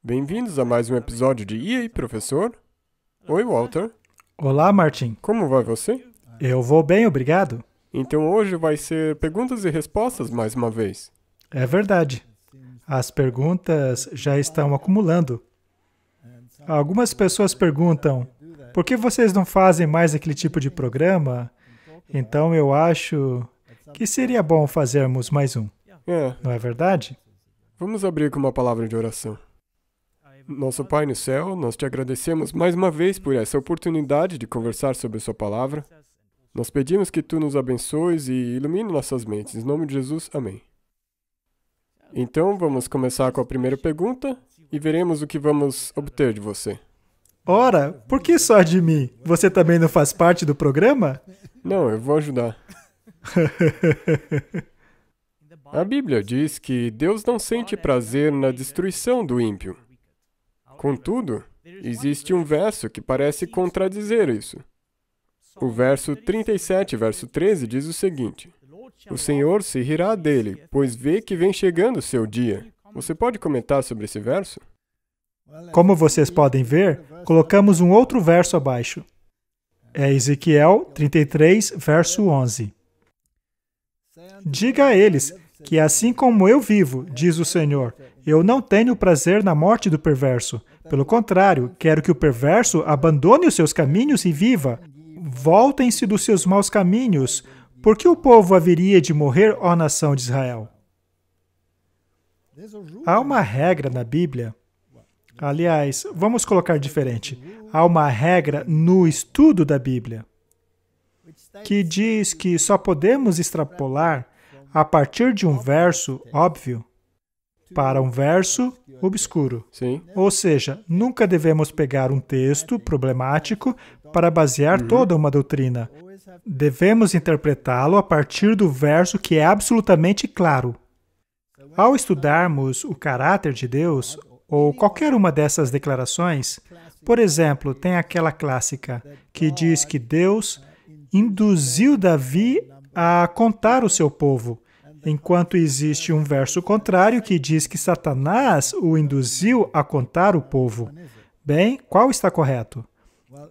Bem-vindos a mais um episódio de E aí, professor? Oi, Walter. Olá, Martin. Como vai você? Eu vou bem, obrigado. Então hoje vai ser perguntas e respostas mais uma vez. É verdade. As perguntas já estão acumulando. Algumas pessoas perguntam, por que vocês não fazem mais aquele tipo de programa? Então eu acho que seria bom fazermos mais um. Não é verdade? Vamos abrir com uma palavra de oração. Nosso Pai no céu, nós te agradecemos mais uma vez por essa oportunidade de conversar sobre a sua palavra. Nós pedimos que tu nos abençoes e ilumine nossas mentes. Em nome de Jesus, amém. Então, vamos começar com a primeira pergunta e veremos o que vamos obter de você. Ora, por que só de mim? Você também não faz parte do programa? Não, eu vou ajudar. A Bíblia diz que Deus não sente prazer na destruição do ímpio. Contudo, existe um verso que parece contradizer isso. O verso 37, verso 13, diz o seguinte: O Senhor se rirá dele, pois vê que vem chegando o seu dia. Você pode comentar sobre esse verso? Como vocês podem ver, colocamos um outro verso abaixo. É Ezequiel 33, verso 11. Diga a eles que assim como eu vivo, diz o Senhor, eu não tenho prazer na morte do perverso. Pelo contrário, quero que o perverso abandone os seus caminhos e viva. Voltem-se dos seus maus caminhos. Por que o povo haveria de morrer, ó nação de Israel? Há uma regra na Bíblia. Aliás, vamos colocar diferente. Há uma regra no estudo da Bíblia que diz que só podemos extrapolar a partir de um verso óbvio para um verso obscuro. Sim. Ou seja, nunca devemos pegar um texto problemático para basear toda uma doutrina. Devemos interpretá-lo a partir do verso que é absolutamente claro. Ao estudarmos o caráter de Deus, ou qualquer uma dessas declarações, por exemplo, tem aquela clássica que diz que Deus induziu Davi a contar o seu povo, enquanto existe um verso contrário que diz que Satanás o induziu a contar o povo. Bem, qual está correto?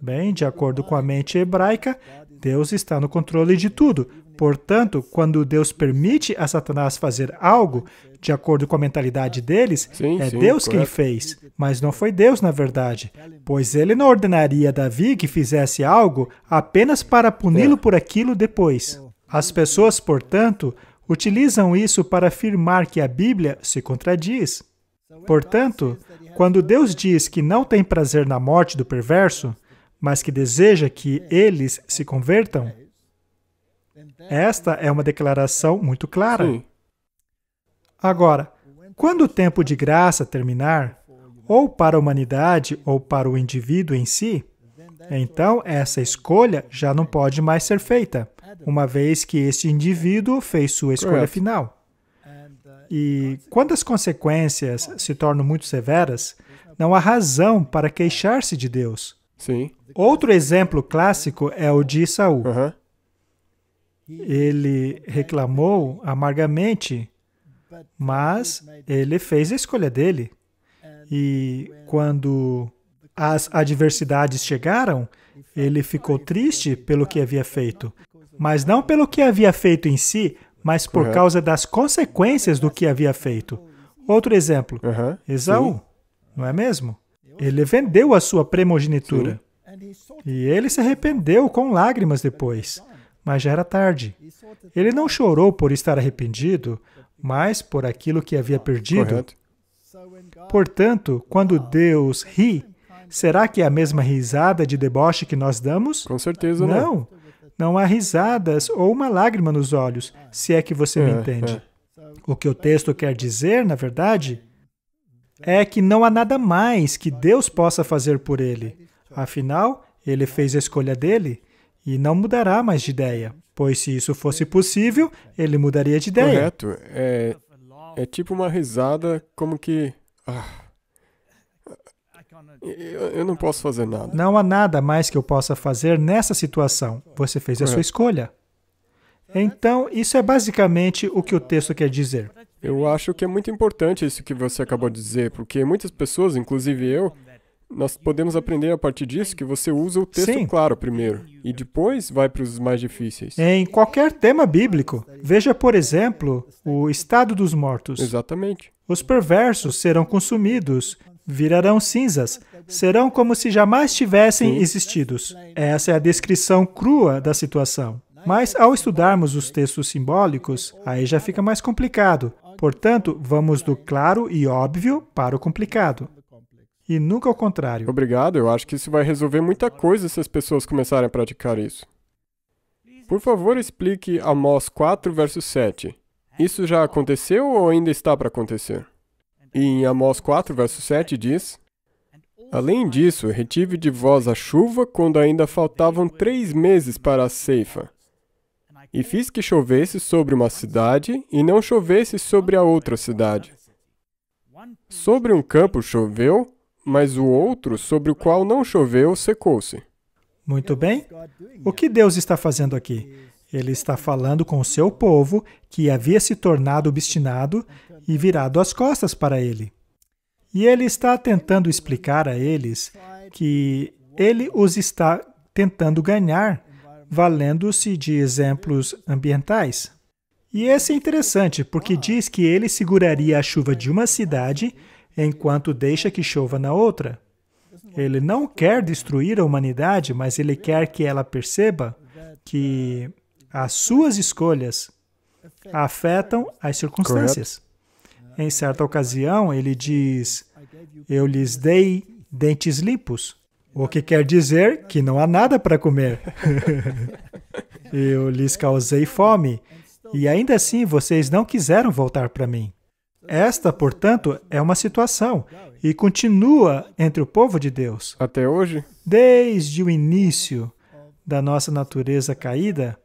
Bem, de acordo com a mente hebraica, Deus está no controle de tudo. Portanto, quando Deus permite a Satanás fazer algo, de acordo com a mentalidade deles, é Deus quem fez, mas não foi Deus na verdade, pois ele não ordenaria a Davi que fizesse algo apenas para puni-lo por aquilo depois. As pessoas, portanto, utilizam isso para afirmar que a Bíblia se contradiz. Portanto, quando Deus diz que não tem prazer na morte do perverso, mas que deseja que eles se convertam, esta é uma declaração muito clara. Sim. Agora, quando o tempo de graça terminar, ou para a humanidade ou para o indivíduo em si, então essa escolha já não pode mais ser feita, uma vez que este indivíduo fez sua escolha final. E quando as consequências se tornam muito severas, não há razão para queixar-se de Deus. Sim. Outro exemplo clássico é o de Esaú. Ele reclamou amargamente, mas ele fez a escolha dele. E quando as adversidades chegaram, ele ficou triste pelo que havia feito. Mas não pelo que havia feito em si, mas por causa das consequências do que havia feito. Outro exemplo, Esaú, não é mesmo? Ele vendeu a sua primogenitura. E ele se arrependeu com lágrimas depois, mas já era tarde. Ele não chorou por estar arrependido, mas por aquilo que havia perdido. Correto. Portanto, quando Deus ri, será que é a mesma risada de deboche que nós damos? Com certeza não. Não. Não há risadas ou uma lágrima nos olhos, se é que você me entende. O que o texto quer dizer, na verdade, é que não há nada mais que Deus possa fazer por ele. Afinal, ele fez a escolha dele e não mudará mais de ideia, pois se isso fosse possível, ele mudaria de ideia. Correto. É tipo uma risada como que... eu não posso fazer nada. Não há nada mais que eu possa fazer nessa situação. Você fez a sua escolha. Então, isso é basicamente o que o texto quer dizer. Eu acho que é muito importante isso que você acabou de dizer, porque muitas pessoas, inclusive eu, nós podemos aprender a partir disso que você usa o texto Sim. claro primeiro, e depois vai para os mais difíceis. Em qualquer tema bíblico, veja, por exemplo, o estado dos mortos. Exatamente. Os perversos serão consumidos, virarão cinzas, serão como se jamais tivessem existido. Essa é a descrição crua da situação. Mas, ao estudarmos os textos simbólicos, aí já fica mais complicado. Portanto, vamos do claro e óbvio para o complicado. E nunca ao contrário. Obrigado, eu acho que isso vai resolver muita coisa se as pessoas começarem a praticar isso. Por favor, explique Amós 4, verso 7. Isso já aconteceu ou ainda está para acontecer? E em Amós 4, verso 7 diz: Além disso, retive de vós a chuva quando ainda faltavam 3 meses para a ceifa. E fiz que chovesse sobre uma cidade e não chovesse sobre a outra cidade. Sobre um campo choveu, mas o outro, sobre o qual não choveu, secou-se. Muito bem. O que Deus está fazendo aqui? Ele está falando com o seu povo que havia se tornado obstinado e virado as costas para ele. E ele está tentando explicar a eles que ele os está tentando ganhar, valendo-se de exemplos ambientais. E esse é interessante, porque diz que ele seguraria a chuva de uma cidade enquanto deixa que chova na outra. Ele não quer destruir a humanidade, mas ele quer que ela perceba que as suas escolhas afetam as circunstâncias. Em certa ocasião, ele diz: eu lhes dei dentes limpos, o que quer dizer que não há nada para comer. Eu lhes causei fome, e ainda assim vocês não quiseram voltar para mim. Esta, portanto, é uma situação, e continua entre o povo de Deus. Até hoje? Desde o início da nossa natureza caída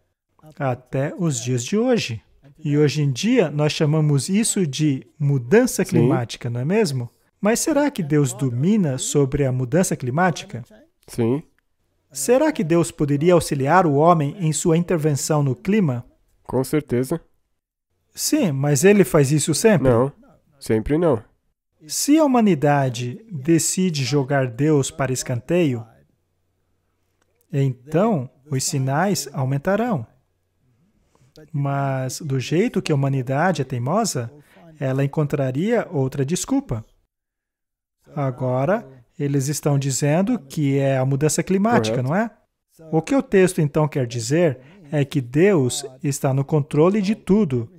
até os dias de hoje. E hoje em dia nós chamamos isso de mudança climática, não é mesmo? Mas será que Deus domina sobre a mudança climática? Sim. Será que Deus poderia auxiliar o homem em sua intervenção no clima? Com certeza. Sim, mas ele faz isso sempre? Não, sempre não. Se a humanidade decide jogar Deus para escanteio, então os sinais aumentarão. Mas, do jeito que a humanidade é teimosa, ela encontraria outra desculpa. Agora, eles estão dizendo que é a mudança climática, não é? O que o texto então quer dizer é que Deus está no controle de tudo.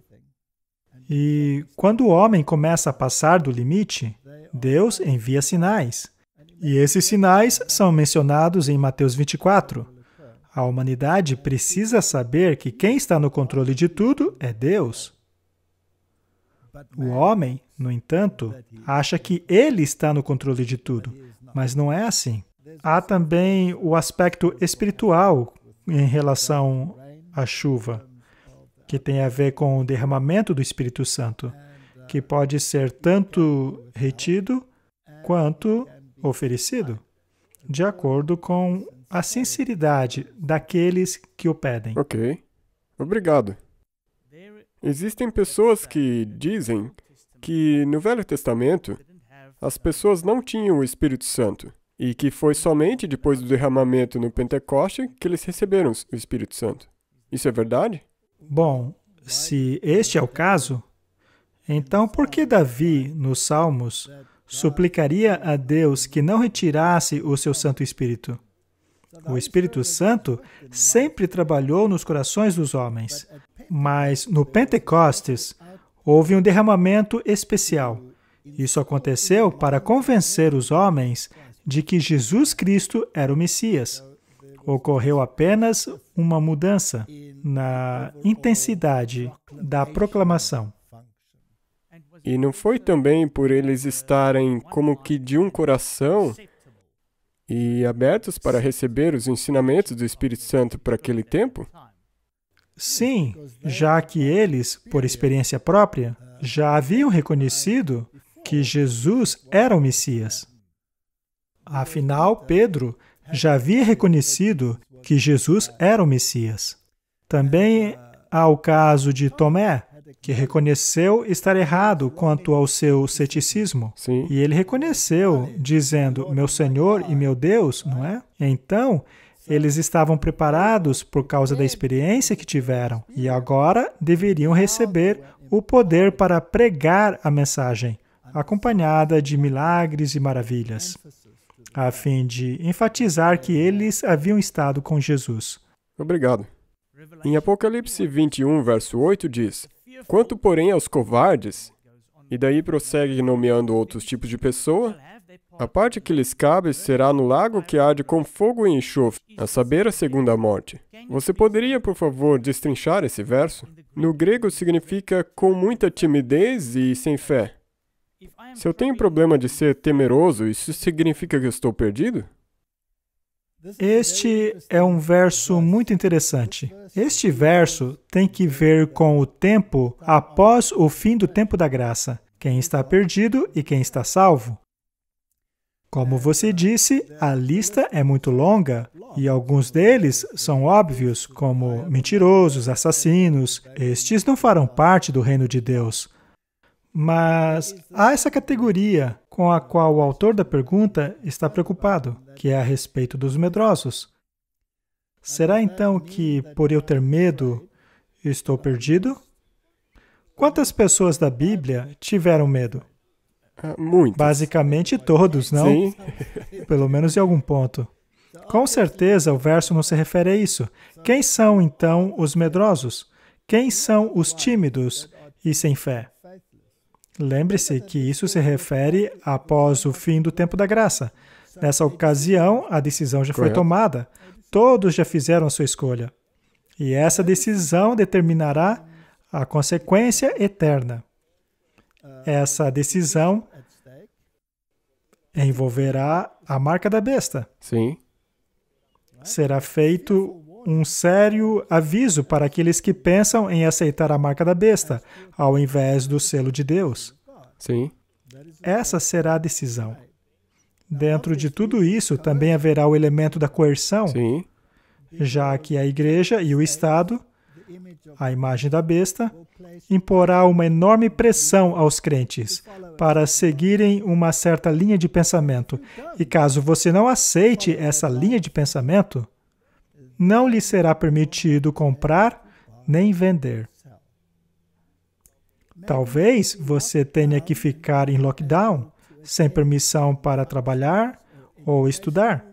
E quando o homem começa a passar do limite, Deus envia sinais. E esses sinais são mencionados em Mateus 24. A humanidade precisa saber que quem está no controle de tudo é Deus. O homem, no entanto, acha que ele está no controle de tudo, mas não é assim. Há também o aspecto espiritual em relação à chuva, que tem a ver com o derramamento do Espírito Santo, que pode ser tanto retido quanto oferecido, de acordo com a sinceridade daqueles que o pedem. Ok. Obrigado. Existem pessoas que dizem que no Velho Testamento as pessoas não tinham o Espírito Santo e que foi somente depois do derramamento no Pentecoste que eles receberam o Espírito Santo. Isso é verdade? Bom, se este é o caso, então por que Davi, nos Salmos, suplicaria a Deus que não retirasse o seu Santo Espírito? O Espírito Santo sempre trabalhou nos corações dos homens, mas no Pentecostes houve um derramamento especial. Isso aconteceu para convencer os homens de que Jesus Cristo era o Messias. Ocorreu apenas uma mudança na intensidade da proclamação. E não foi também por eles estarem como que de um coração e abertos para receber os ensinamentos do Espírito Santo para aquele tempo? Sim, já que eles, por experiência própria, já haviam reconhecido que Jesus era o Messias. Afinal, Pedro já havia reconhecido que Jesus era o Messias. Também há o caso de Tomé, que reconheceu estar errado quanto ao seu ceticismo. Sim. E ele reconheceu, dizendo, meu Senhor e meu Deus, não é? Então, eles estavam preparados por causa da experiência que tiveram e agora deveriam receber o poder para pregar a mensagem, acompanhada de milagres e maravilhas, a fim de enfatizar que eles haviam estado com Jesus. Obrigado. Em Apocalipse 21, verso 8 diz, quanto, porém, aos covardes, e daí prossegue nomeando outros tipos de pessoa, a parte que lhes cabe será no lago que arde com fogo e enxofre, a saber, a segunda morte. Você poderia, por favor, destrinchar esse verso? No grego significa com muita timidez e sem fé. Se eu tenho problema de ser temeroso, isso significa que eu estou perdido? Este é um verso muito interessante. Este verso tem que ver com o tempo após o fim do tempo da graça. Quem está perdido e quem está salvo. Como você disse, a lista é muito longa e alguns deles são óbvios, como mentirosos, assassinos. Estes não farão parte do reino de Deus. Mas há essa categoria com a qual o autor da pergunta está preocupado, que é a respeito dos medrosos. Será então que, por eu ter medo, estou perdido? Quantas pessoas da Bíblia tiveram medo? Muitos. Basicamente todos, não? Sim. Pelo menos em algum ponto. Com certeza o verso não se refere a isso. Quem são, então, os medrosos? Quem são os tímidos e sem fé? Lembre-se que isso se refere após o fim do tempo da graça. Nessa ocasião, a decisão já foi tomada. Todos já fizeram a sua escolha. E essa decisão determinará a consequência eterna. Essa decisão envolverá a marca da besta. Sim. Será feito um sério aviso para aqueles que pensam em aceitar a marca da besta, ao invés do selo de Deus. Sim. Essa será a decisão. Dentro de tudo isso, também haverá o elemento da coerção, Sim. já que a igreja e o Estado, a imagem da besta, imporá uma enorme pressão aos crentes para seguirem uma certa linha de pensamento. E caso você não aceite essa linha de pensamento, não lhe será permitido comprar nem vender. Talvez você tenha que ficar em lockdown, sem permissão para trabalhar ou estudar.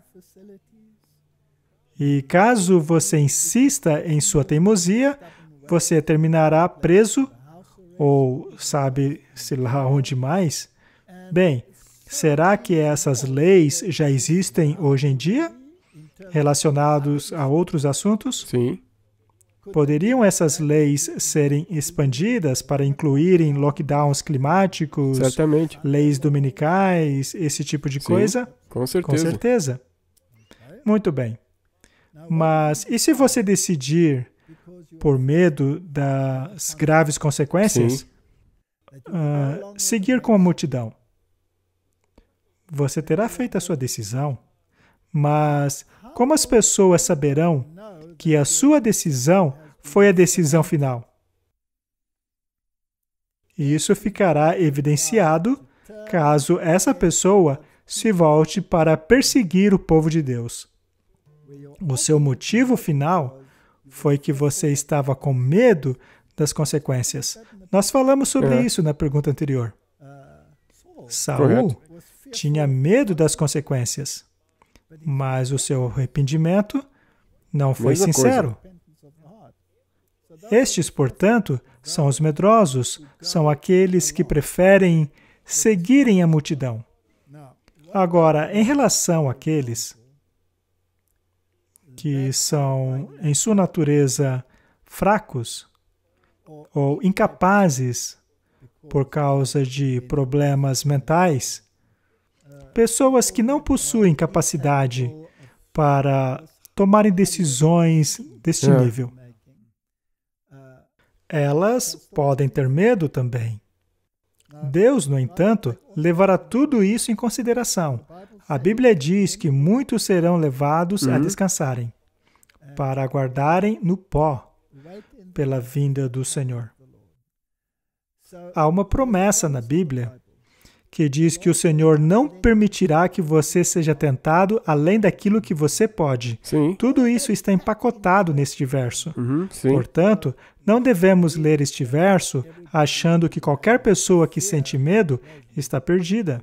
E caso você insista em sua teimosia, você terminará preso ou sabe-se lá onde mais. Bem, será que essas leis já existem hoje em dia, relacionados a outros assuntos? Sim. Poderiam essas leis serem expandidas para incluírem lockdowns climáticos, Certamente. leis dominicais, esse tipo de coisa? Com certeza. Com certeza. Muito bem. Mas e se você decidir, por medo das graves consequências, seguir com a multidão? Você terá feito a sua decisão, mas como as pessoas saberão que a sua decisão foi a decisão final? E isso ficará evidenciado caso essa pessoa se volte para perseguir o povo de Deus. O seu motivo final foi que você estava com medo das consequências. Nós falamos sobre isso na pergunta anterior. Saul tinha medo das consequências, mas o seu arrependimento não foi sincero. Estes, portanto, são os medrosos, são aqueles que preferem seguirem a multidão. Agora, em relação àqueles que são, em sua natureza, fracos ou incapazes por causa de problemas mentais, pessoas que não possuem capacidade para tomarem decisões deste nível, elas podem ter medo também. Deus, no entanto, levará tudo isso em consideração. A Bíblia diz que muitos serão levados a descansarem, para aguardarem no pó, pela vinda do Senhor. Há uma promessa na Bíblia que diz que o Senhor não permitirá que você seja tentado além daquilo que você pode. Sim. Tudo isso está empacotado neste verso. Sim. Portanto, não devemos ler este verso achando que qualquer pessoa que sente medo está perdida.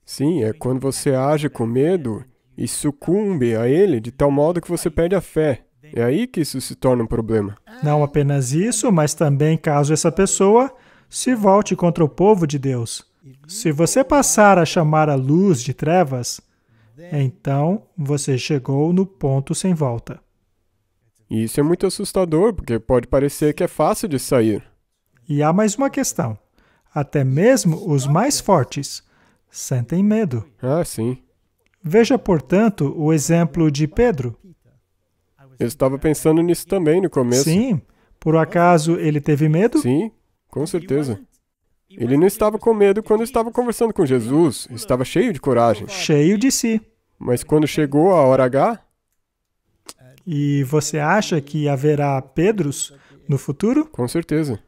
Sim, é quando você age com medo e sucumbe a ele de tal modo que você perde a fé. É aí que isso se torna um problema. Não apenas isso, mas também caso essa pessoa se volte contra o povo de Deus. Se você passar a chamar a luz de trevas, então você chegou no ponto sem volta. E isso é muito assustador, porque pode parecer que é fácil de sair. E há mais uma questão. Até mesmo os mais fortes sentem medo. Ah, sim. Veja, portanto, o exemplo de Pedro. Eu estava pensando nisso também no começo. Sim. Por acaso ele teve medo? Sim, com certeza. Ele não estava com medo quando estava conversando com Jesus. Estava cheio de coragem. Cheio de si. Mas quando chegou a hora H... E você acha que haverá Pedros no futuro? Com certeza.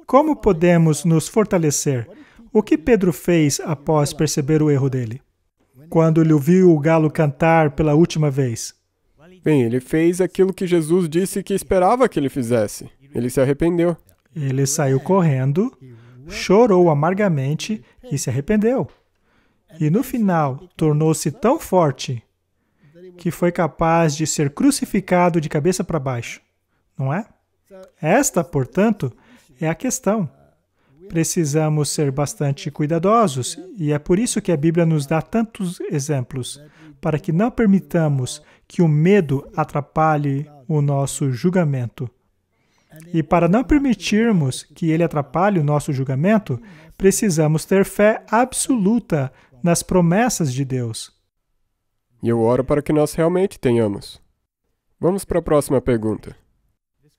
Como podemos nos fortalecer? O que Pedro fez após perceber o erro dele? Quando ele ouviu o galo cantar pela última vez? Bem, ele fez aquilo que Jesus disse que esperava que ele fizesse. Ele se arrependeu. Ele saiu correndo, chorou amargamente e se arrependeu. E no final, tornou-se tão forte que foi capaz de ser crucificado de cabeça para baixo. Não é? Esta, portanto, é a questão. Precisamos ser bastante cuidadosos, e é por isso que a Bíblia nos dá tantos exemplos, para que não permitamos que o medo atrapalhe o nosso julgamento. E para não permitirmos que ele atrapalhe o nosso julgamento, precisamos ter fé absoluta nas promessas de Deus. E eu oro para que nós realmente tenhamos. Vamos para a próxima pergunta.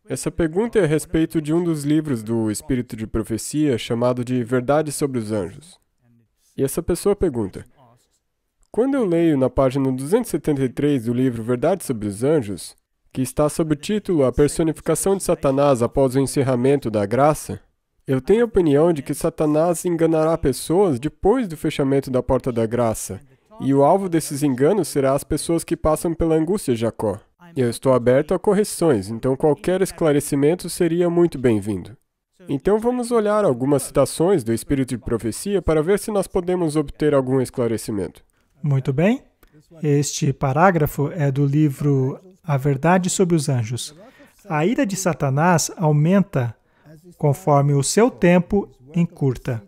Essa pergunta é a respeito de um dos livros do Espírito de Profecia, chamado de Verdade sobre os Anjos. E essa pessoa pergunta: quando eu leio na página 273 do livro Verdade sobre os Anjos, que está sob o título A Personificação de Satanás após o encerramento da graça, eu tenho a opinião de que Satanás enganará pessoas depois do fechamento da porta da graça, e o alvo desses enganos será as pessoas que passam pela angústia de Jacó. Eu estou aberto a correções, então qualquer esclarecimento seria muito bem-vindo. Então vamos olhar algumas citações do Espírito de Profecia para ver se nós podemos obter algum esclarecimento. Muito bem. Este parágrafo é do livro A Verdade sobre os Anjos. A ira de Satanás aumenta conforme o seu tempo encurta,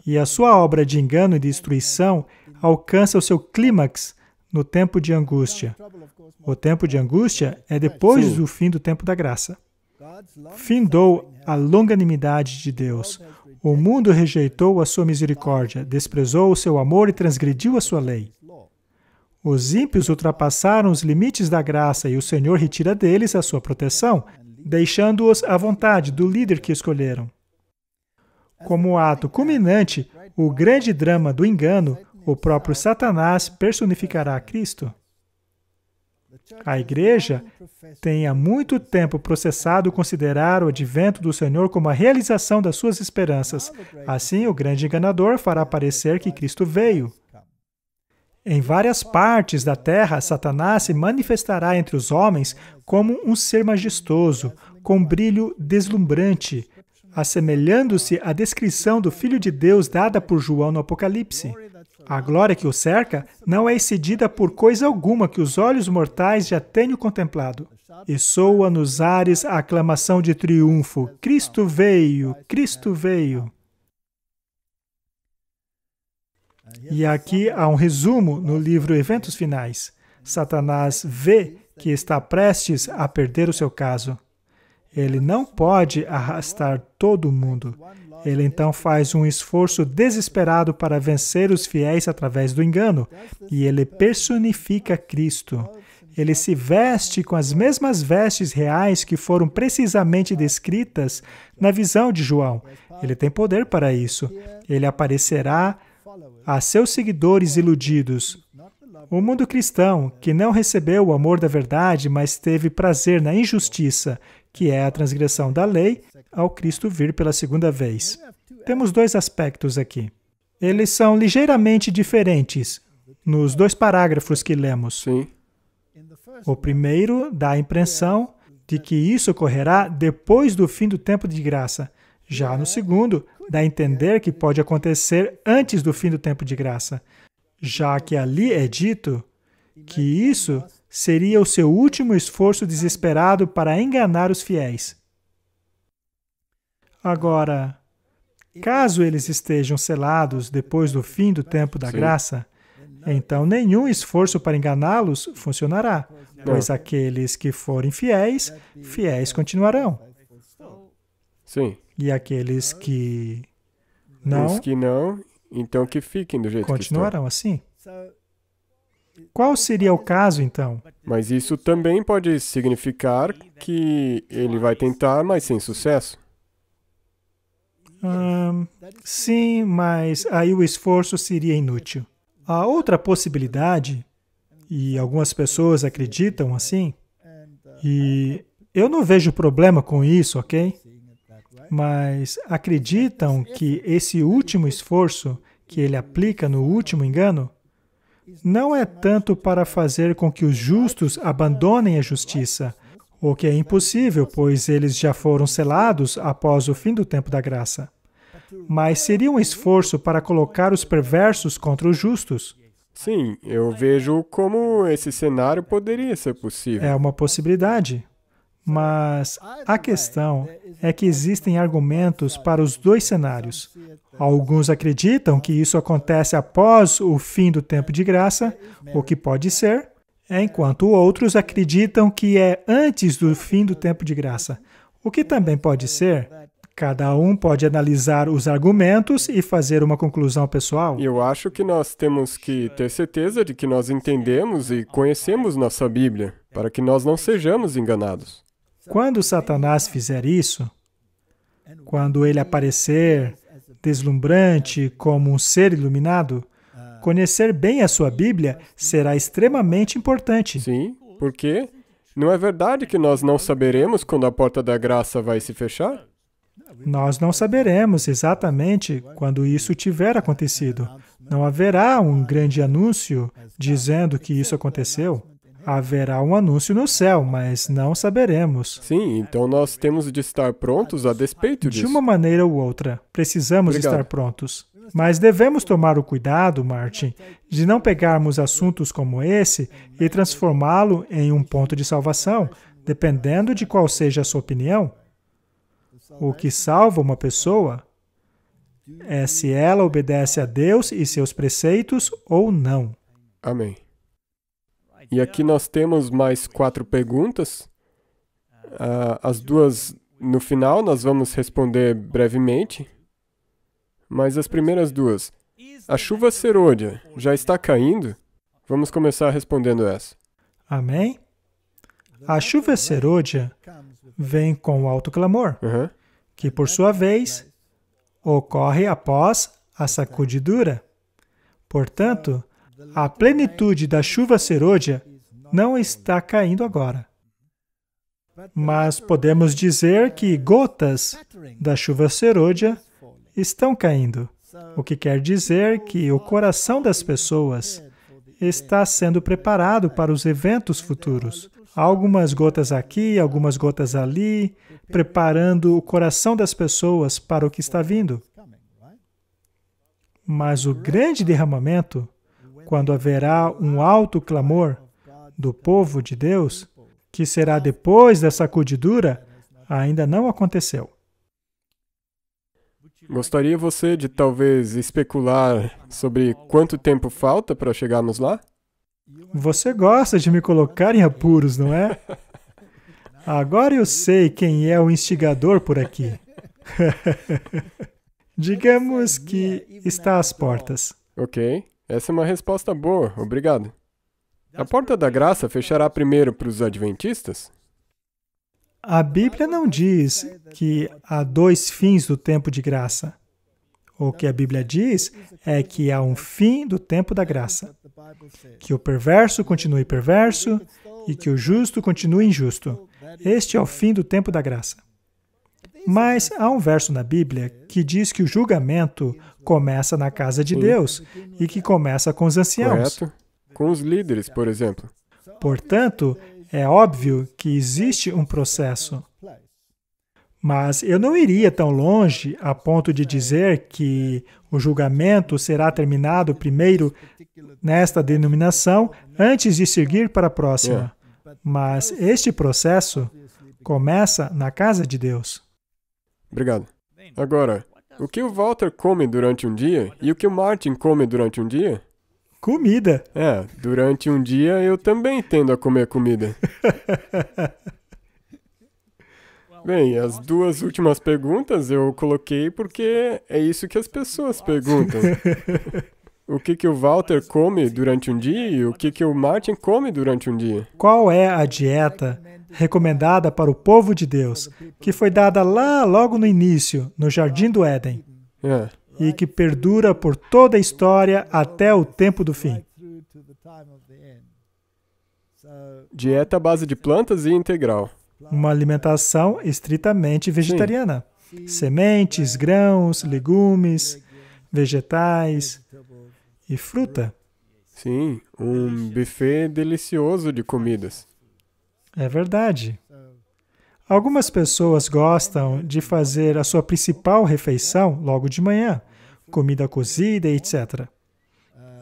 e a sua obra de engano e destruição alcança o seu clímax no tempo de angústia. O tempo de angústia é depois do fim do tempo da graça. Findou a longanimidade de Deus. O mundo rejeitou a sua misericórdia, desprezou o seu amor e transgrediu a sua lei. Os ímpios ultrapassaram os limites da graça e o Senhor retira deles a sua proteção, deixando-os à vontade do líder que escolheram. Como ato culminante, o grande drama do engano, o próprio Satanás personificará Cristo. A igreja tem há muito tempo processado considerar o advento do Senhor como a realização das suas esperanças. Assim, o grande enganador fará parecer que Cristo veio. Em várias partes da terra, Satanás se manifestará entre os homens como um ser majestoso, com brilho deslumbrante, assemelhando-se à descrição do Filho de Deus dada por João no Apocalipse. A glória que o cerca não é excedida por coisa alguma que os olhos mortais já tenham contemplado. E soa nos ares a aclamação de triunfo: Cristo veio! Cristo veio! E aqui há um resumo no livro Eventos Finais. Satanás vê que está prestes a perder o seu caso. Ele não pode arrastar todo mundo. Ele então faz um esforço desesperado para vencer os fiéis através do engano, e ele personifica Cristo. Ele se veste com as mesmas vestes reais que foram precisamente descritas na visão de João. Ele tem poder para isso. Ele aparecerá a seus seguidores iludidos. O mundo cristão, que não recebeu o amor da verdade, mas teve prazer na injustiça, que é a transgressão da lei, ao Cristo vir pela segunda vez. Temos dois aspectos aqui. Eles são ligeiramente diferentes nos dois parágrafos que lemos. Sim. O primeiro dá a impressão de que isso ocorrerá depois do fim do tempo de graça. Já no segundo, dá a entender que pode acontecer antes do fim do tempo de graça, já que ali é dito que isso seria o seu último esforço desesperado para enganar os fiéis. Agora, caso eles estejam selados depois do fim do tempo da graça, então nenhum esforço para enganá-los funcionará, pois aqueles que forem fiéis, fiéis continuarão. Sim. E aqueles que não, os que não, então que fiquem do jeito continuarão assim. Qual seria o caso, então? Mas isso também pode significar que ele vai tentar, mas sem sucesso. Sim, mas aí o esforço seria inútil. A outra possibilidade, e algumas pessoas acreditam assim, e eu não vejo problema com isso, ok? Mas acreditam que esse último esforço que ele aplica no último engano não é tanto para fazer com que os justos abandonem a justiça, o que é impossível, pois eles já foram selados após o fim do tempo da graça. Mas seria um esforço para colocar os perversos contra os justos. Sim, eu vejo como esse cenário poderia ser possível. É uma possibilidade. Mas a questão é que existem argumentos para os dois cenários. Alguns acreditam que isso acontece após o fim do tempo de graça, o que pode ser, enquanto outros acreditam que é antes do fim do tempo de graça, o que também pode ser. Cada um pode analisar os argumentos e fazer uma conclusão pessoal. E eu acho que nós temos que ter certeza de que nós entendemos e conhecemos nossa Bíblia, para que nós não sejamos enganados. Quando Satanás fizer isso, quando ele aparecer deslumbrante como um ser iluminado, conhecer bem a sua Bíblia será extremamente importante. Sim, porque não é verdade que nós não saberemos quando a porta da graça vai se fechar? Nós não saberemos exatamente quando isso tiver acontecido. Não haverá um grande anúncio dizendo que isso aconteceu. Haverá um anúncio no céu, mas não saberemos. Sim, então nós temos de estar prontos a despeito disso. De uma maneira ou outra, precisamos estar prontos. Mas devemos tomar o cuidado, Martin, de não pegarmos assuntos como esse e transformá-lo em um ponto de salvação, dependendo de qual seja a sua opinião. O que salva uma pessoa é se ela obedece a Deus e seus preceitos ou não. Amém. E aqui nós temos mais 4 perguntas. As duas no final nós vamos responder brevemente. Mas as primeiras duas. A chuva serôdia já está caindo? Vamos começar respondendo essa. Amém? A chuva serôdia vem com o alto clamor, que por sua vez ocorre após a sacudidura. Portanto, a plenitude da chuva serôdia não está caindo agora. Mas podemos dizer que gotas da chuva serôdia estão caindo, o que quer dizer que o coração das pessoas está sendo preparado para os eventos futuros. Algumas gotas aqui, algumas gotas ali, preparando o coração das pessoas para o que está vindo. Mas o grande derramamento, quando haverá um alto clamor do povo de Deus, que será depois da sacudidura, ainda não aconteceu. Gostaria você de talvez especular sobre quanto tempo falta para chegarmos lá? Você gosta de me colocar em apuros, não é? Agora eu sei quem é o instigador por aqui. Digamos que está às portas. Ok, essa é uma resposta boa, obrigado. A porta da graça fechará primeiro para os adventistas? A Bíblia não diz que há 2 fins do tempo de graça. O que a Bíblia diz é que há um fim do tempo da graça, que o perverso continue perverso e que o justo continue injusto. Este é o fim do tempo da graça. Mas há um verso na Bíblia que diz que o julgamento começa na casa de Deus e que começa com os anciãos. Correto. Com os líderes, por exemplo. Portanto, é óbvio que existe um processo. Mas eu não iria tão longe a ponto de dizer que o julgamento será terminado primeiro nesta denominação antes de seguir para a próxima. Mas este processo começa na casa de Deus. Obrigado. Agora, o que o Walter come durante um dia e o que o Martin come durante um dia? Comida. Durante um dia eu também tendo a comer comida. Bem, as duas últimas perguntas eu coloquei porque é isso que as pessoas perguntam. O que o Walter come durante um dia e o que o Martin come durante um dia? Qual é a dieta recomendada para o povo de Deus, que foi dada lá logo no início, no Jardim do Éden, e que perdura por toda a história até o tempo do fim? Dieta à base de plantas e integral. Uma alimentação estritamente vegetariana. Sim. Sementes, grãos, legumes, vegetais e fruta. Sim, um buffet delicioso de comidas. É verdade. Algumas pessoas gostam de fazer a sua principal refeição logo de manhã, comida cozida, etc.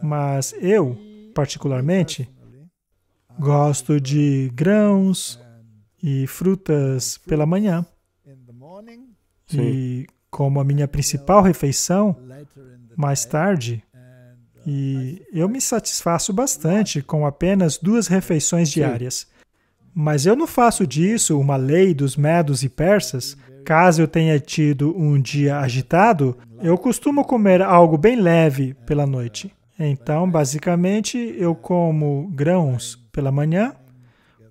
Mas eu, particularmente, gosto de grãos e frutas pela manhã. Sim. E como a minha principal refeição, mais tarde, e eu me satisfaço bastante com apenas 2 refeições diárias. Mas eu não faço disso uma lei dos medos e persas. Caso eu tenha tido um dia agitado, eu costumo comer algo bem leve pela noite. Então, basicamente, eu como grãos pela manhã,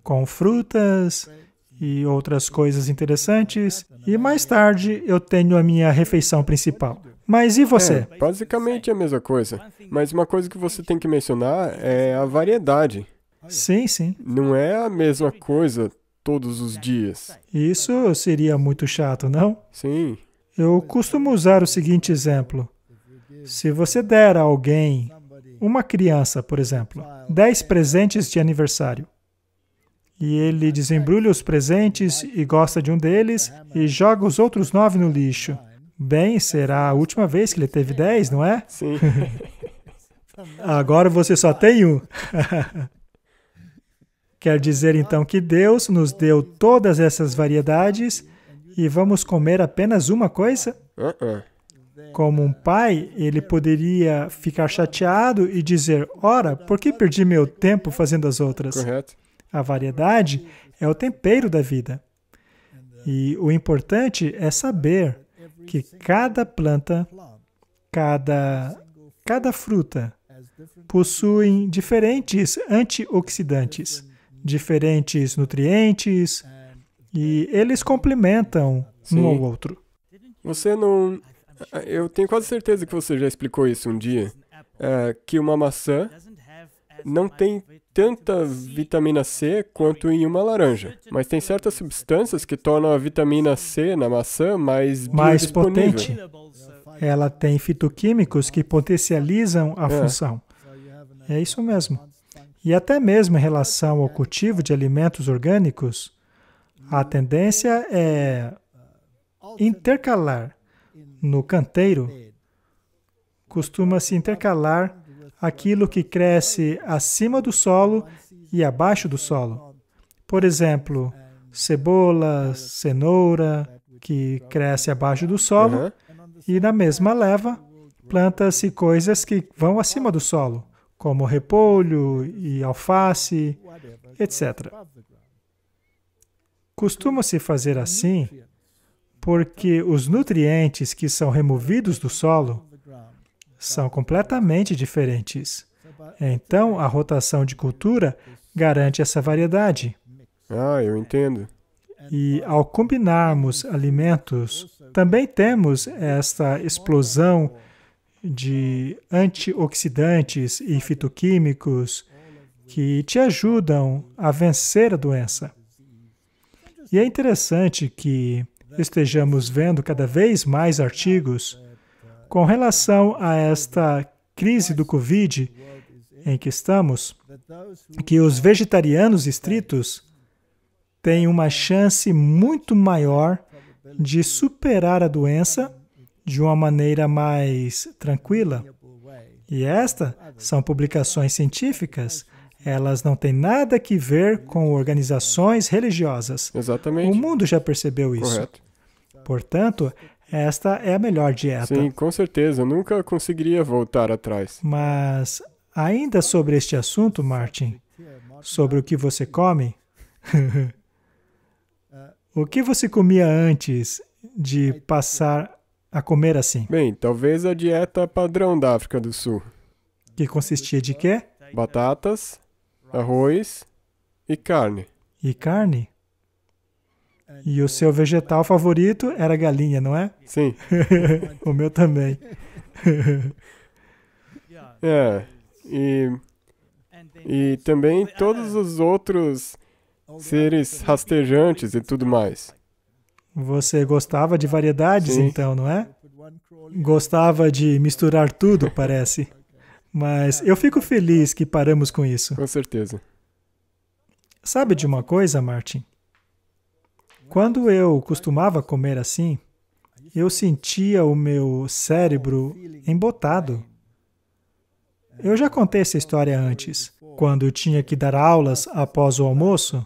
com frutas e outras coisas interessantes, e mais tarde eu tenho a minha refeição principal. Mas e você? Basicamente a mesma coisa. Mas uma coisa que você tem que mencionar é a variedade. Sim, sim. Não é a mesma coisa todos os dias. Isso seria muito chato, não? Sim. Eu costumo usar o seguinte exemplo. Se você der a alguém, uma criança, por exemplo, 10 presentes de aniversário, e ele desembrulha os presentes e gosta de um deles e joga os outros 9 no lixo, bem, será a última vez que ele teve 10, não é? Sim. Agora você só tem um. Quer dizer, então, que Deus nos deu todas essas variedades e vamos comer apenas uma coisa? Como um pai, ele poderia ficar chateado e dizer, ora, por que perdi meu tempo fazendo as outras? Correto. A variedade é o tempero da vida. E o importante é saber que cada planta, cada fruta, possuem diferentes antioxidantes, diferentes nutrientes, e eles complementam um ao outro. Você não... Eu tenho quase certeza que você já explicou isso um dia, que uma maçã não tem tanta vitamina C quanto em uma laranja, mas tem certas substâncias que tornam a vitamina C na maçã mais potente. Ela tem fitoquímicos que potencializam a função. É isso mesmo. E até mesmo em relação ao cultivo de alimentos orgânicos, a tendência é intercalar. No canteiro, costuma-se intercalar aquilo que cresce acima do solo e abaixo do solo. Por exemplo, cebola, cenoura, que cresce abaixo do solo, e na mesma leva, planta-se coisas que vão acima do solo, como repolho e alface, etc. Costuma-se fazer assim porque os nutrientes que são removidos do solo são completamente diferentes. Então, a rotação de cultura garante essa variedade. Eu entendo. E ao combinarmos alimentos, também temos esta explosão de antioxidantes e fitoquímicos que te ajudam a vencer a doença. E é interessante que estejamos vendo cada vez mais artigos com relação a esta crise do Covid em que estamos, que os vegetarianos estritos têm uma chance muito maior de superar a doença de uma maneira mais tranquila. E estas são publicações científicas. Elas não têm nada que ver com organizações religiosas. Exatamente. O mundo já percebeu isso. Correto. Portanto, esta é a melhor dieta. Sim, com certeza. Eu nunca conseguiria voltar atrás. Mas, ainda sobre este assunto, Martin, sobre o que você come, o que você comia antes de passar a comer assim? Bem, talvez a dieta padrão da África do Sul. Que consistia de quê? Batatas, arroz e carne. E carne? E o seu vegetal favorito era galinha, não é? Sim. O meu também. E também todos os outros seres rastejantes e tudo mais. Você gostava de variedades, Sim. então, não é? Gostava de misturar tudo, parece. Mas eu fico feliz que paramos com isso. Com certeza. Sabe de uma coisa, Martin? Quando eu costumava comer assim, eu sentia o meu cérebro embotado. Eu já contei essa história antes. Quando eu tinha que dar aulas após o almoço,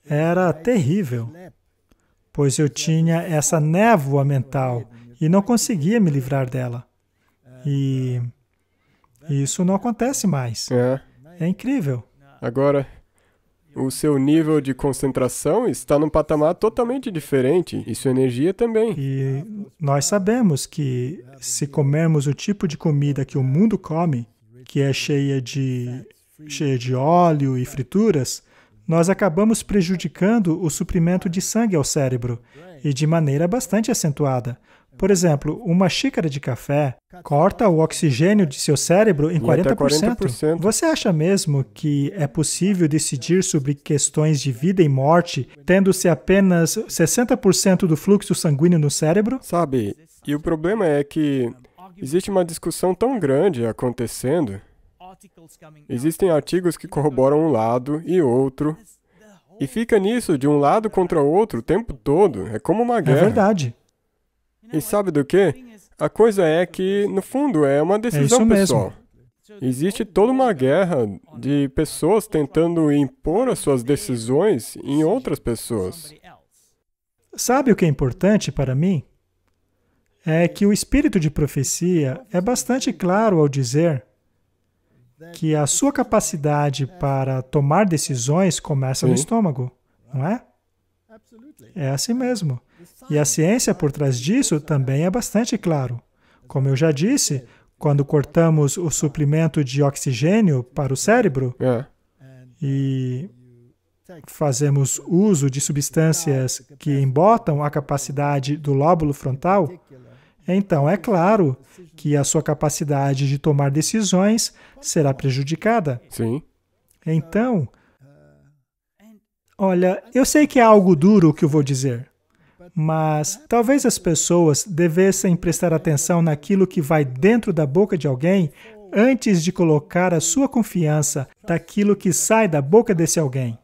era terrível, pois eu tinha essa névoa mental e não conseguia me livrar dela. E isso não acontece mais. É incrível. Agora, o seu nível de concentração está num patamar totalmente diferente e sua energia também. E nós sabemos que se comermos o tipo de comida que o mundo come, que é cheia de óleo e frituras, nós acabamos prejudicando o suprimento de sangue ao cérebro, e de maneira bastante acentuada. Por exemplo, uma xícara de café corta o oxigênio de seu cérebro em 40%. 40%. Você acha mesmo que é possível decidir sobre questões de vida e morte, tendo-se apenas 60% do fluxo sanguíneo no cérebro? Sabe, e o problema é que existe uma discussão tão grande acontecendo. Existem artigos que corroboram um lado e outro, e fica nisso de um lado contra o outro o tempo todo. É como uma guerra. É verdade. E sabe do quê? A coisa é que, no fundo, é uma decisão isso mesmo. pessoal. Existe toda uma guerra de pessoas tentando impor as suas decisões em outras pessoas. Sabe o que é importante para mim? É que o espírito de profecia é bastante claro ao dizer que a sua capacidade para tomar decisões começa no estômago, não é? É assim mesmo. E a ciência por trás disso também é bastante claro. Como eu já disse, quando cortamos o suprimento de oxigênio para o cérebro e fazemos uso de substâncias que embotam a capacidade do lóbulo frontal, então é claro que a sua capacidade de tomar decisões será prejudicada. Sim. Então, olha, eu sei que é algo duro o que eu vou dizer, mas talvez as pessoas devessem prestar atenção naquilo que vai dentro da boca de alguém antes de colocar a sua confiança naquilo que sai da boca desse alguém.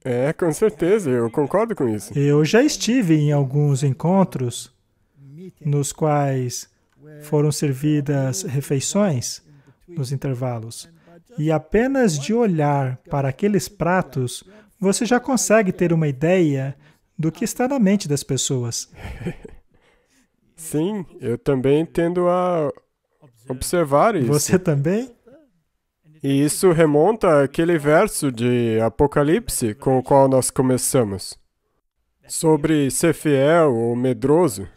É, com certeza, eu concordo com isso. Eu já estive em alguns encontros nos quais foram servidas refeições nos intervalos. E apenas de olhar para aqueles pratos, você já consegue ter uma ideia do que está na mente das pessoas. Sim, eu também tendo a observar isso. Você também? E isso remonta àquele verso de Apocalipse com o qual nós começamos. Sobre ser fiel ou medroso.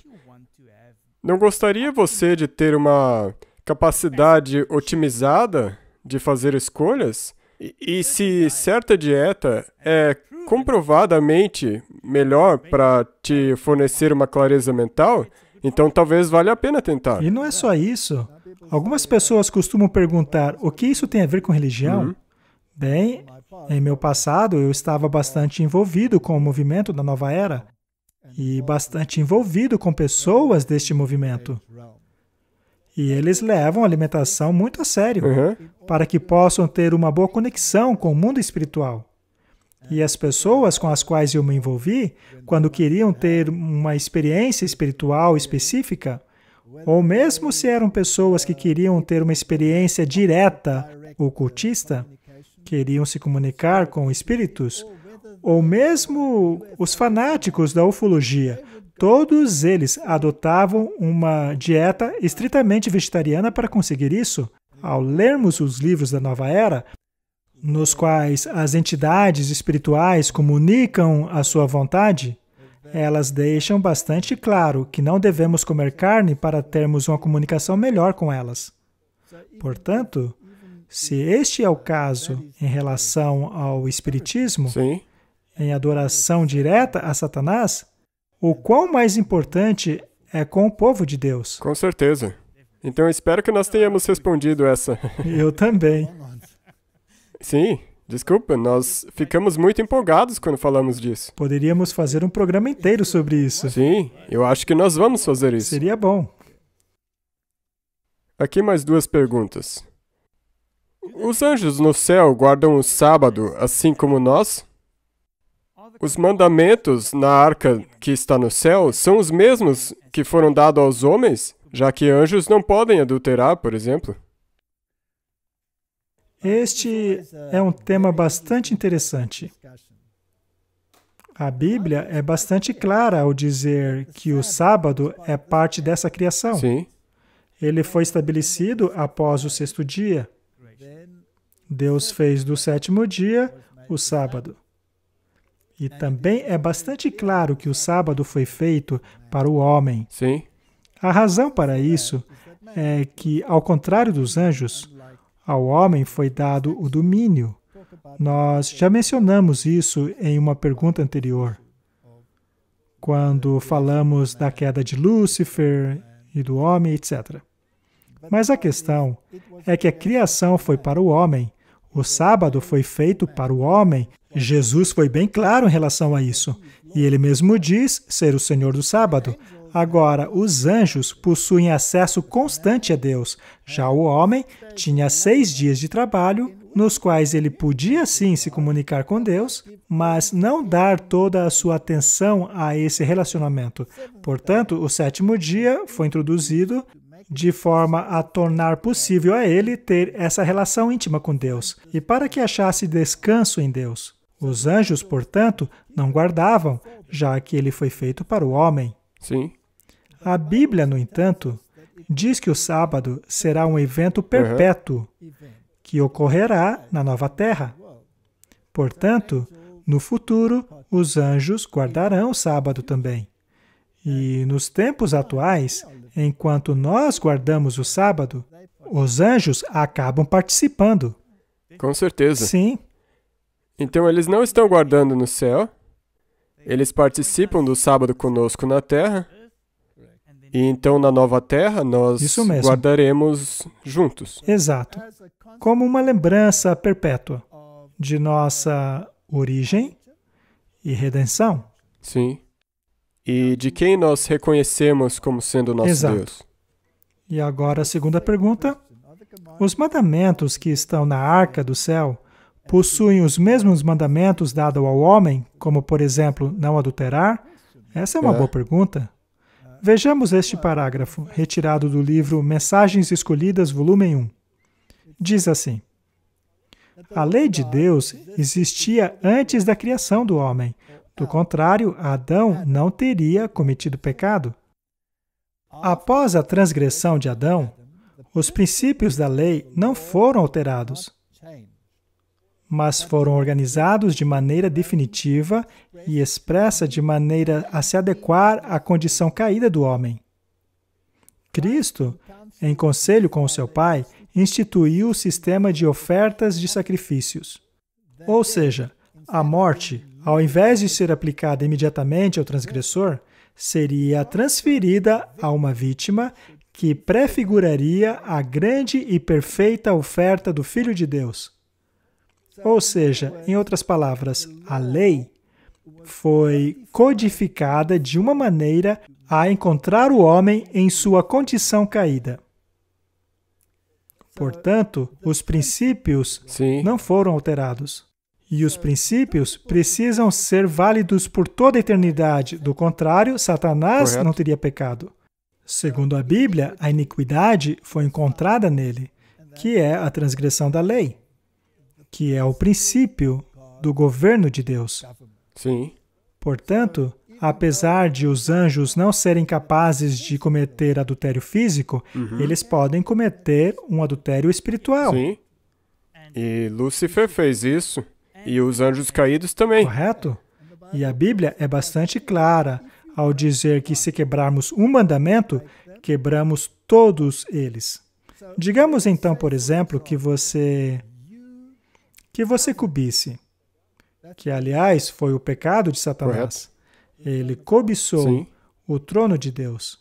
Não gostaria você de ter uma capacidade otimizada de fazer escolhas? E se certa dieta é comprovadamente melhor para te fornecer uma clareza mental, então talvez valha a pena tentar. E não é só isso. Algumas pessoas costumam perguntar, o que isso tem a ver com religião? Bem, em meu passado eu estava bastante envolvido com o movimento da Nova Era e bastante envolvido com pessoas deste movimento. E eles levam a alimentação muito a sério, para que possam ter uma boa conexão com o mundo espiritual. E as pessoas com as quais eu me envolvi, quando queriam ter uma experiência espiritual específica, ou mesmo se eram pessoas que queriam ter uma experiência direta ocultista, queriam se comunicar com espíritos, ou mesmo os fanáticos da ufologia, todos eles adotavam uma dieta estritamente vegetariana para conseguir isso. Ao lermos os livros da Nova Era, nos quais as entidades espirituais comunicam a sua vontade, elas deixam bastante claro que não devemos comer carne para termos uma comunicação melhor com elas. Portanto, se este é o caso em relação ao espiritismo, em adoração direta a Satanás, o quão mais importante é com o povo de Deus? Com certeza. Então, eu espero que nós tenhamos respondido essa. Eu também. Sim, desculpa, nós ficamos muito empolgados quando falamos disso. Poderíamos fazer um programa inteiro sobre isso. Sim, eu acho que nós vamos fazer isso. Seria bom. Aqui mais 2 perguntas. Os anjos no céu guardam o sábado assim como nós? Os mandamentos na arca que está no céu são os mesmos que foram dados aos homens, já que anjos não podem adulterar, por exemplo? Este é um tema bastante interessante. A Bíblia é bastante clara ao dizer que o sábado é parte dessa criação. Sim. Ele foi estabelecido após o 6º dia. Deus fez do 7º dia o sábado. E também é bastante claro que o sábado foi feito para o homem. Sim. A razão para isso é que, ao contrário dos anjos, ao homem foi dado o domínio. Nós já mencionamos isso em uma pergunta anterior, quando falamos da queda de Lúcifer e do homem, etc. Mas a questão é que a criação foi para o homem, o sábado foi feito para o homem. Jesus foi bem claro em relação a isso, e ele mesmo diz ser o Senhor do sábado. Agora, os anjos possuem acesso constante a Deus. Já o homem tinha 6 dias de trabalho, nos quais ele podia sim se comunicar com Deus, mas não dar toda a sua atenção a esse relacionamento. Portanto, o 7º dia foi introduzido de forma a tornar possível a ele ter essa relação íntima com Deus, e para que achasse descanso em Deus. Os anjos, portanto, não guardavam, já que ele foi feito para o homem. Sim. A Bíblia, no entanto, diz que o sábado será um evento perpétuo, que ocorrerá na nova terra. Portanto, no futuro, os anjos guardarão o sábado também. E nos tempos atuais, enquanto nós guardamos o sábado, os anjos acabam participando. Com certeza. Sim. Então, eles não estão guardando no céu, eles participam do sábado conosco na terra, e então na nova terra nós guardaremos juntos. Exato. Como uma lembrança perpétua de nossa origem e redenção. Sim. E de quem nós reconhecemos como sendo nosso Exato. Deus. E agora a segunda pergunta. Os mandamentos que estão na arca do céu possuem os mesmos mandamentos dados ao homem, como, por exemplo, não adulterar? Essa é uma boa pergunta. Vejamos este parágrafo, retirado do livro Mensagens Escolhidas, volume 1. Diz assim: a lei de Deus existia antes da criação do homem. Do contrário, Adão não teria cometido pecado. Após a transgressão de Adão, os princípios da lei não foram alterados, mas foram organizados de maneira definitiva e expressa de maneira a se adequar à condição caída do homem. Cristo, em conselho com o seu Pai, instituiu o sistema de ofertas de sacrifícios. Ou seja, a morte, ao invés de ser aplicada imediatamente ao transgressor, seria transferida a uma vítima que prefiguraria a grande e perfeita oferta do Filho de Deus. Ou seja, em outras palavras, a lei foi codificada de uma maneira a encontrar o homem em sua condição caída. Portanto, os princípios não foram alterados. E os princípios precisam ser válidos por toda a eternidade. Do contrário, Satanás não teria pecado. Segundo a Bíblia, a iniquidade foi encontrada nele, que é a transgressão da lei, que é o princípio do governo de Deus. Sim. Portanto, apesar de os anjos não serem capazes de cometer adultério físico, eles podem cometer um adultério espiritual. Sim. E Lúcifer fez isso. E os anjos caídos também. Correto? E a Bíblia é bastante clara ao dizer que se quebrarmos um mandamento, quebramos todos eles. Digamos então, por exemplo, que você cobisse, que aliás foi o pecado de Satanás. Ele cobiçou o trono de Deus.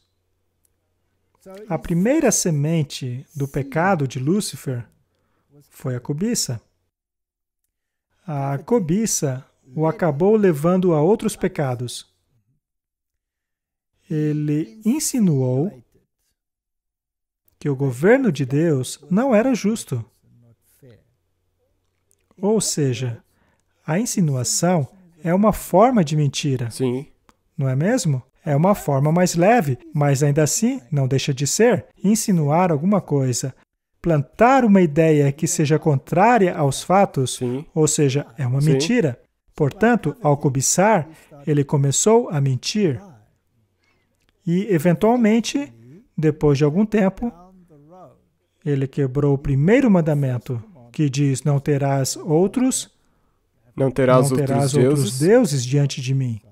A primeira semente do pecado de Lúcifer foi a cobiça. A cobiça o acabou levando a outros pecados. Ele insinuou que o governo de Deus não era justo. Ou seja, a insinuação é uma forma de mentira. Sim. Não é mesmo? É uma forma mais leve, mas ainda assim não deixa de ser. Insinuar alguma coisa, plantar uma ideia que seja contrária aos fatos, ou seja, é uma mentira. Portanto, ao cobiçar, ele começou a mentir. E, eventualmente, depois de algum tempo, ele quebrou o primeiro mandamento, que diz, não terás outros deuses diante de mim.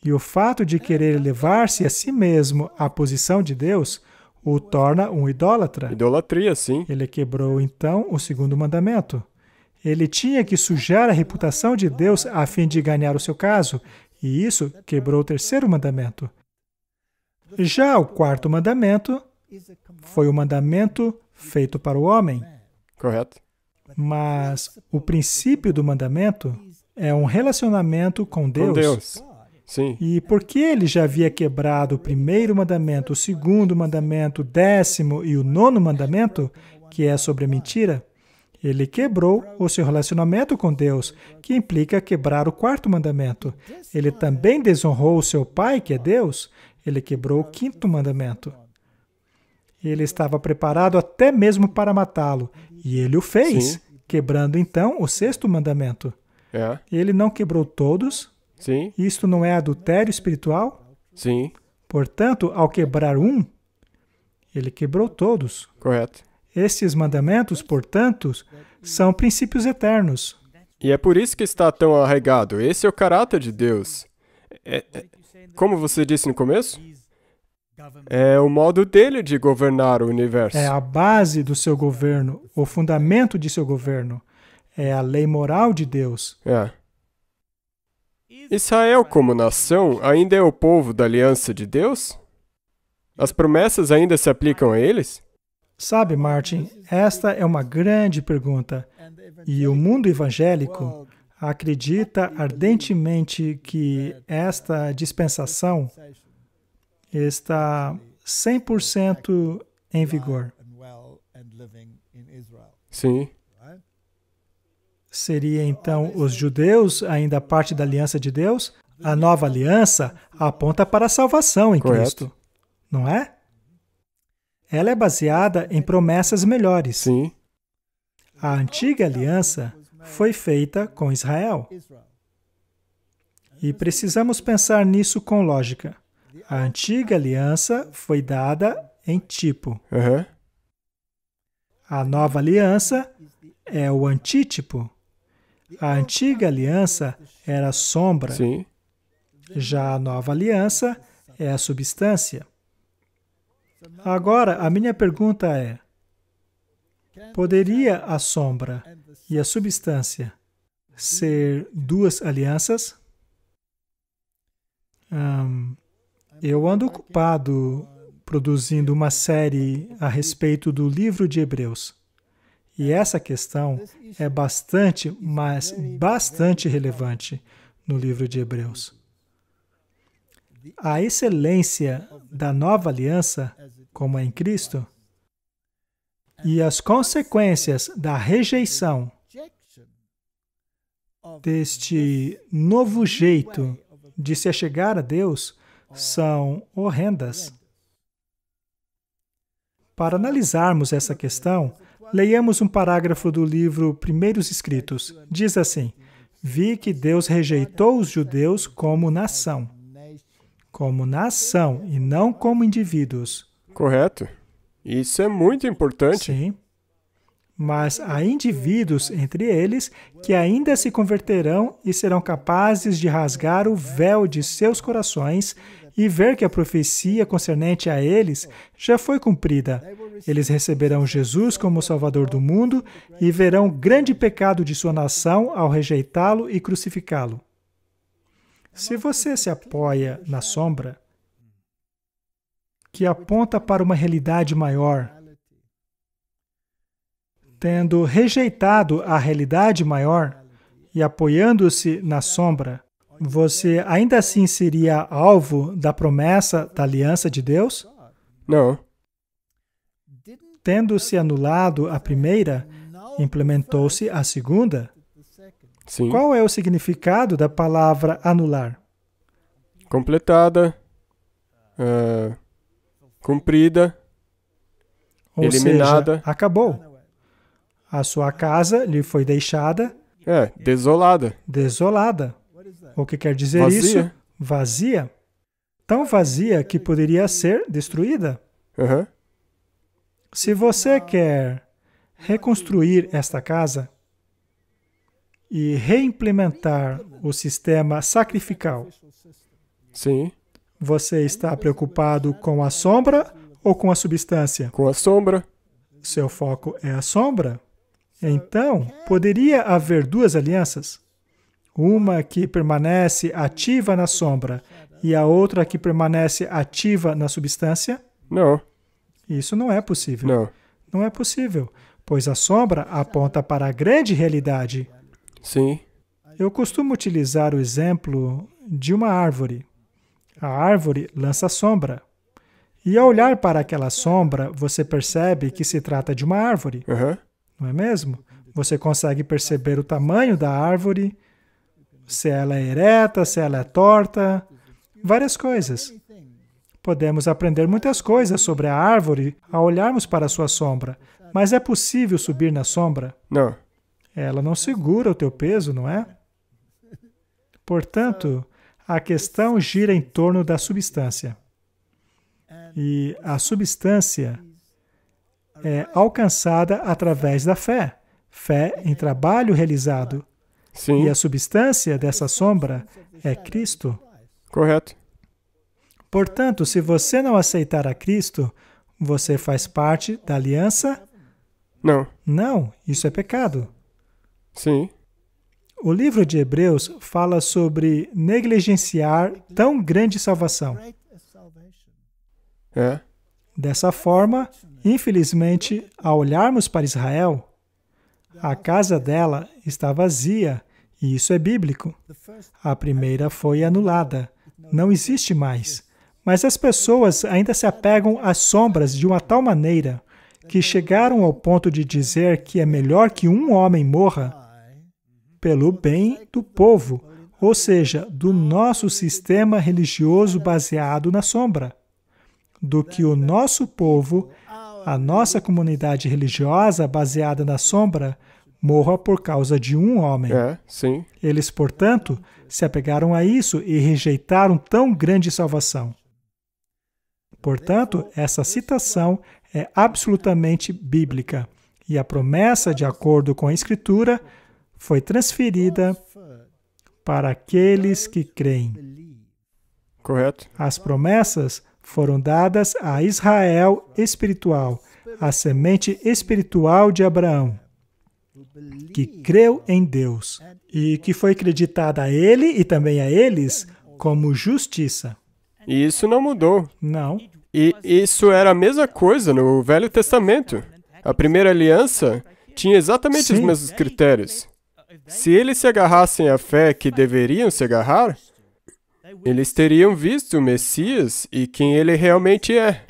E o fato de querer elevar-se a si mesmo à posição de Deus o torna um idólatra. Idolatria, sim. Ele quebrou, então, o segundo mandamento. Ele tinha que sujar a reputação de Deus a fim de ganhar o seu caso, e isso quebrou o terceiro mandamento. Já o quarto mandamento foi o mandamento feito para o homem. Correto. Mas o princípio do mandamento é um relacionamento com Deus. Com Deus. Sim. E porque ele já havia quebrado o primeiro mandamento, o segundo mandamento, o 10º e o 9º mandamento, que é sobre a mentira, ele quebrou o seu relacionamento com Deus, que implica quebrar o quarto mandamento. Ele também desonrou o seu pai, que é Deus. Ele quebrou o quinto mandamento. Ele estava preparado até mesmo para matá-lo, e ele o fez, quebrando então o sexto mandamento. Ele não quebrou todos. Sim. Isto não é adultério espiritual? Sim. Portanto, ao quebrar um, ele quebrou todos. Correto. Estes mandamentos, portanto, são princípios eternos. E é por isso que está tão arraigado. Esse é o caráter de Deus. Como você disse no começo, é o modo dele de governar o universo. É a base do seu governo, o fundamento de seu governo. É a lei moral de Deus. Israel, como nação, ainda é o povo da aliança de Deus? As promessas ainda se aplicam a eles? Sabe, Martin, esta é uma grande pergunta. E o mundo evangélico acredita ardentemente que esta dispensação está 100% em vigor. Sim. Seria então os judeus ainda parte da aliança de Deus? A nova aliança aponta para a salvação em Cristo, não é? Ela é baseada em promessas melhores. Sim. A antiga aliança foi feita com Israel. E precisamos pensar nisso com lógica. A antiga aliança foi dada em tipo. A nova aliança é o antítipo. A antiga aliança era a sombra. Sim. Já a nova aliança é a substância. Agora, a minha pergunta é: poderia a sombra e a substância ser duas alianças? Eu ando ocupado produzindo uma série a respeito do livro de Hebreus. E essa questão é bastante, mas bastante relevante no livro de Hebreus. A excelência da nova aliança, como é em Cristo, e as consequências da rejeição deste novo jeito de se achegar a Deus são horrendas. Para analisarmos essa questão, leiamos um parágrafo do livro Primeiros Escritos. Diz assim: vi que Deus rejeitou os judeus como nação e não como indivíduos. Correto. Isso é muito importante. Sim. Mas há indivíduos entre eles que ainda se converterão e serão capazes de rasgar o véu de seus corações e ver que a profecia concernente a eles já foi cumprida. Eles receberão Jesus como Salvador do mundo e verão o grande pecado de sua nação ao rejeitá-lo e crucificá-lo. Se você se apoia na sombra, que aponta para uma realidade maior, tendo rejeitado a realidade maior e apoiando-se na sombra, você ainda assim seria alvo da promessa da aliança de Deus? Não. Tendo-se anulado a primeira, implementou-se a segunda? Sim. Qual é o significado da palavra anular? Completada, cumprida, Ou eliminada. seja, acabou. A sua casa lhe foi deixada Desolada. desolada. O que quer dizer Vazia. isso? Vazia. Tão vazia que poderia ser destruída. Uhum. Se você quer reconstruir esta casa e reimplementar o sistema sacrificial, Sim. você está preocupado com a sombra ou com a substância? Com a sombra. Seu foco é a sombra? Então, poderia haver duas alianças? Uma que permanece ativa na sombra e a outra que permanece ativa na substância? Não. Isso não é possível. Não. Não é possível, pois a sombra aponta para a grande realidade. Sim. Eu costumo utilizar o exemplo de uma árvore. A árvore lança sombra. E ao olhar para aquela sombra, você percebe que se trata de uma árvore. Uhum. Não é mesmo? Você consegue perceber o tamanho da árvore, se ela é ereta, se ela é torta, várias coisas. Podemos aprender muitas coisas sobre a árvore ao olharmos para a sua sombra, mas é possível subir na sombra? Não. Ela não segura o teu peso, não é? Portanto, a questão gira em torno da substância. E a substância é alcançada através da fé. Fé em trabalho realizado. Sim. E a substância dessa sombra é Cristo. Correto. Portanto, se você não aceitar a Cristo, você faz parte da aliança? Não. Não, isso é pecado. Sim. O livro de Hebreus fala sobre negligenciar tão grande salvação. É. Dessa forma, infelizmente, ao olharmos para Israel, a casa dela está vazia, e isso é bíblico. A primeira foi anulada, não existe mais. Mas as pessoas ainda se apegam às sombras de uma tal maneira que chegaram ao ponto de dizer que é melhor que um homem morra pelo bem do povo, ou seja, do nosso sistema religioso baseado na sombra, do que o nosso povo, a nossa comunidade religiosa baseada na sombra, morra por causa de um homem. Sim. Eles, portanto, se apegaram a isso e rejeitaram tão grande salvação. Portanto, essa citação é absolutamente bíblica e a promessa, de acordo com a Escritura, foi transferida para aqueles que creem. Correto. As promessas foram dadas a Israel espiritual, a semente espiritual de Abraão. que creu em Deus e que foi creditada a ele e também a eles como justiça. E isso não mudou. Não. E isso era a mesma coisa no Velho Testamento. A primeira aliança tinha exatamente os Sim. mesmos critérios. Se eles se agarrassem à fé que deveriam se agarrar, eles teriam visto o Messias e quem ele realmente é.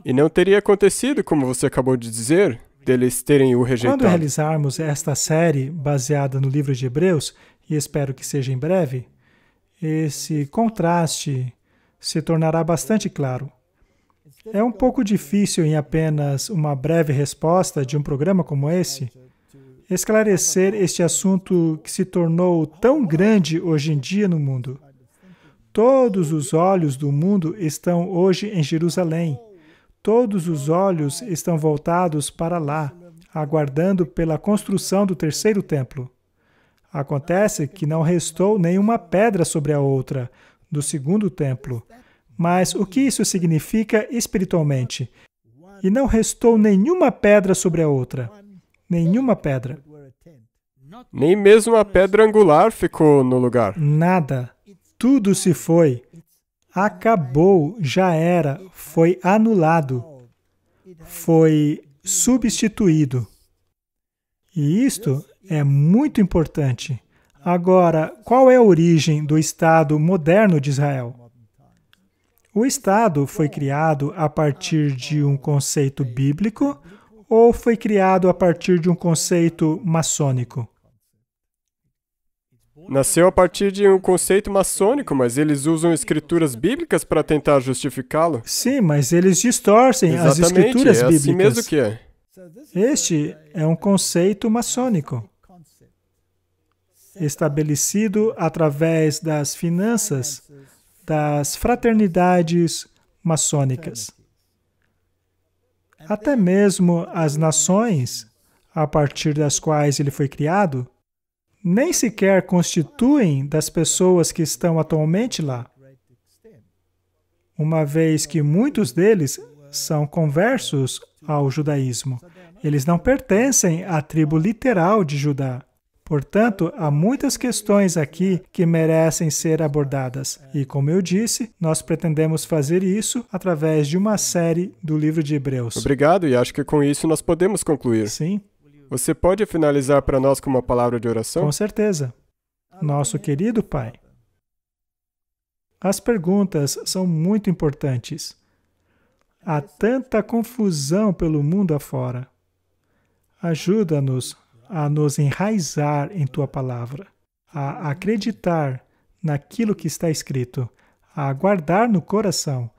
E não teria acontecido, como você acabou de dizer, deles terem o rejeitado. Quando realizarmos esta série baseada no livro de Hebreus, e espero que seja em breve, esse contraste se tornará bastante claro. É um pouco difícil, em apenas uma breve resposta de um programa como esse, esclarecer este assunto que se tornou tão grande hoje em dia no mundo. Todos os olhos do mundo estão hoje em Jerusalém. Todos os olhos estão voltados para lá, aguardando pela construção do terceiro templo. Acontece que não restou nenhuma pedra sobre a outra do segundo templo. Mas o que isso significa espiritualmente? E não restou nenhuma pedra sobre a outra. Nenhuma pedra. Nem mesmo a pedra angular ficou no lugar. Nada. Tudo se foi. Acabou, já era, foi anulado. Foi substituído. E isto é muito importante. Agora, qual é a origem do Estado moderno de Israel? O Estado foi criado a partir de um conceito bíblico ou foi criado a partir de um conceito maçônico? Nasceu a partir de um conceito maçônico, mas eles usam escrituras bíblicas para tentar justificá-lo. Sim, mas eles distorcem as Exatamente, escrituras é bíblicas. assim mesmo que é. Este é um conceito maçônico, estabelecido através das finanças das fraternidades maçônicas. Até mesmo as nações, a partir das quais ele foi criado, nem sequer constituem das pessoas que estão atualmente lá, uma vez que muitos deles são conversos ao judaísmo. Eles não pertencem à tribo literal de Judá. Portanto, há muitas questões aqui que merecem ser abordadas. E, como eu disse, nós pretendemos fazer isso através de uma série do livro de Hebreus. Obrigado, e acho que com isso nós podemos concluir. Sim, Você pode finalizar para nós com uma palavra de oração? com certeza. Nosso querido Pai, as perguntas são muito importantes. Há tanta confusão pelo mundo afora. Ajuda-nos a nos enraizar em Tua Palavra, a acreditar naquilo que está escrito, a guardar no coração,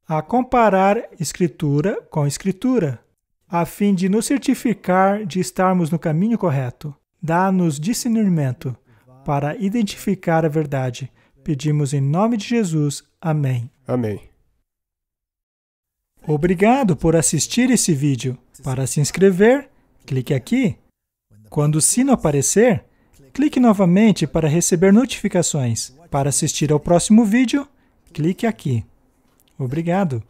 a comparar Escritura com Escritura, a fim de nos certificar de estarmos no caminho correto. Dá-nos discernimento para identificar a verdade. Pedimos em nome de Jesus. Amém. Amém. Obrigado por assistir esse vídeo. Para se inscrever, clique aqui. Quando o sino aparecer, clique novamente para receber notificações. Para assistir ao próximo vídeo, clique aqui. Obrigado.